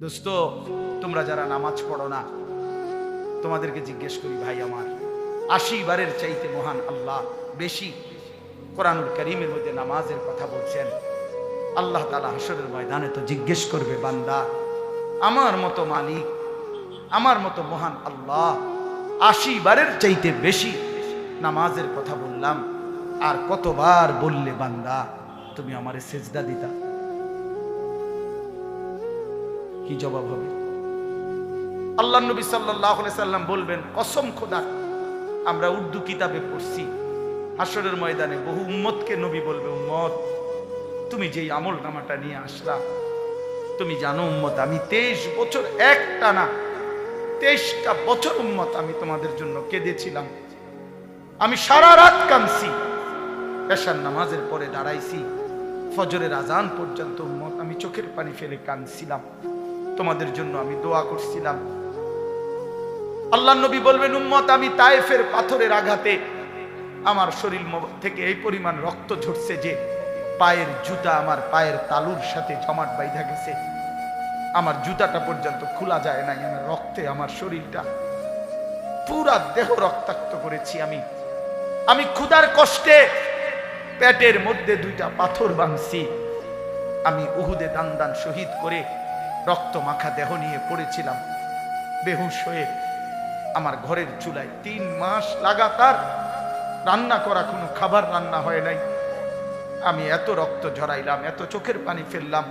দোস্ত, তোমরা যারা নামাজ পড়ো না, তোমাদেরকে জিজ্ঞেস করি ভাই আমার, ৮০ বারের চাইতে মহান আল্লাহ বেশি কোরআনুল কারীমের মধ্যে নামাজের কথা বলছেন। আল্লাহ তাআলা হাশরের ময়দানে তো জিজ্ঞেস করবে, বান্দা আমার মতো মালিক, আমার মতো মহান আল্লাহ ৮০ বারের চাইতে বেশি নামাজের কথা বললাম, আর কতবার বললে বান্দা তুমি আমারে সেজদা দিতা? কি জবাব হবে? আল্লাহ নবী সাল্লাল্লাহু আলাইহি সাল্লাম বলবেন, কসম খোদা, আমরা উর্দু কিতাবে পড়ছি, হাশরের ময়দানে বহু উম্মতকে নবী বলবে, উম্মত তুমি যেই আমল নামাটা নিয়ে আসলা, তুমি জানো উম্মত আমি 23 বছর একটানা 23টা বছর উম্মত আমি তোমাদের জন্য কেঁদেছিলাম, আমি সারা রাত কাঁদছি, এশার নামাজের পরে দাঁড়াইছি, ফজরের আজান পর্যন্ত উম্মত আমি চোখের পানি ফেলে কাঁদছিলাম, তোমাদের জন্য আমি দোয়া করছিলাম। আল্লাহ নবী বলবেন, উম্মত আমি তায়েফের পাথরের আঘাতে আমার শরীর থেকে এই পরিমাণ রক্ত ঝরছে যে পায়ের জুতা আমার পায়ের তালুর সাথে জমাট বাইধা গেছে, আমার জুতাটা পর্যন্ত খোলা যায় নাই, আমার রক্তে আমার শরীরটা পুরা দেহ রক্তাক্ত করেছি আমি ক্ষুধার কষ্টে পেটের মধ্যে 2টা পাথর ভাঙছি, আমি উহুদে দান দান শহীদ করে রক্ত মাখা দেহ নিয়ে পড়েছিলাম বেহুশ হয়ে, আমার ঘরের চুলায় 3 মাস লাগাতার রান্না করা কোনো খাবার রান্না হয় নাই, আমি এত রক্ত ঝরাইলাম, এত চোখের পানি ফেললাম,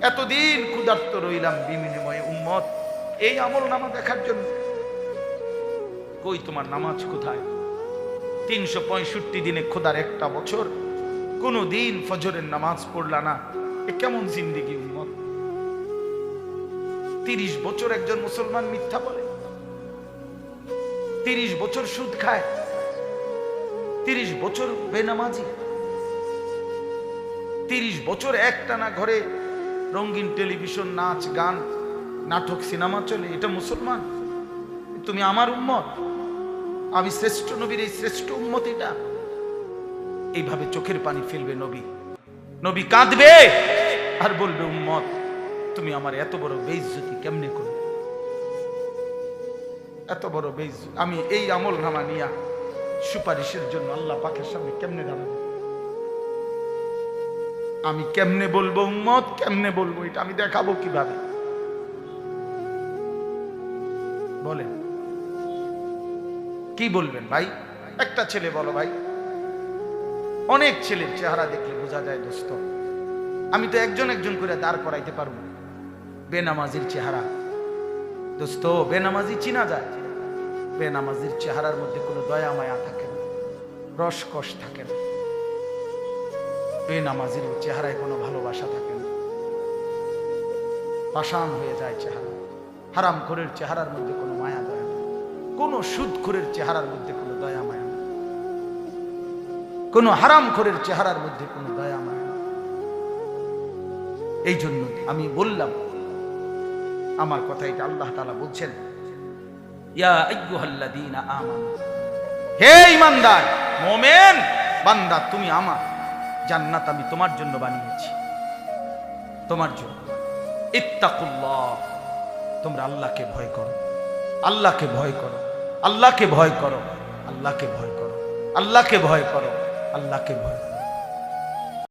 এতদিন ক্ষুধার্ত রইলাম বিনিময়ে উম্মত এই আমল নামা দেখার জন্য। কই তোমার নামাজ কোথায়? 365 দিনে খোদার একটা বছর কোনো দিন ফজরের নামাজ পড়লা না, এ কেমন জিন্দেগি উম্মত? 30 বছর একজন মুসলমান মিথ্যা বলে, 30 বছর সুদ খায়, 30 বছর বেনামাজি, 30 বছর একটানা ঘরে রঙিন টেলিভিশন, নাচ গান, নাটক, সিনেমা চলে, এটা মুসলমান? তুমি আমার উম্মত, আমি শ্রেষ্ঠ নবীর এই শ্রেষ্ঠ উম্মত, এটা এইভাবে চোখের পানি ফেলবে নবী, নবী কাঁদবে আর বলবে, উম্মত তুমি আমার এত বড় বেইজ্জতি কেমনে করবে? এত বড় বেইজ্জতি আমি এই আমল নামা নিয়া সুপারিশের জন্য আল্লাহ পাকের সামনে কেমনে দাঁড়াবো? আমি কেমনে বলবো উম্মত, কেমনে বলবো? এটা আমি দেখাবো কিভাবে? বলেন, কি বলবেন ভাই? একটা ছেলে বলো ভাই, অনেক ছেলের চেহারা দেখলে বোঝা যায় দোস্ত, আমি তো একজন একজন করে দাঁড় করাইতে পারবো বেনামাজির চেহারা। দোস্ত, বেনামাজি চিনা যায়, বেনামাজির চেহারার মধ্যে কোনো দয়া মায়া থাকে না, রসকস থাকে না, বেনামাজির চেহারায় কোনো ভালোবাসা থাকে না, পাষাণ হয়ে যায় চেহারা। হারামখোরের চেহারার মধ্যে কোনো মায়া দয়া না, কোনো সুদখোরের চেহারার মধ্যে কোনো দয়া মায়া না, কোনো হারামখোরের চেহারার মধ্যে কোনো দয়া মায়া না। এই জন্য আমি বললাম, আমার কথা এটা আল্লাহ তাআলা বলছেন, ইয়া আইয়ুহাল্লাযীনা আমানু, হে ঈমানদার মুমিন বান্দা, তুমি আমার জান্নাত আমি তোমার জন্য বানিয়েছি, তোমার জন্য। ইত্তাকুল্লাহ, তোমরা আল্লাহকে ভয় করো, আল্লাহকে ভয় করো, আল্লাহকে ভয় করো, আল্লাহকে ভয় করো, আল্লাহকে ভয় করো, আল্লাহকে ভয় করো।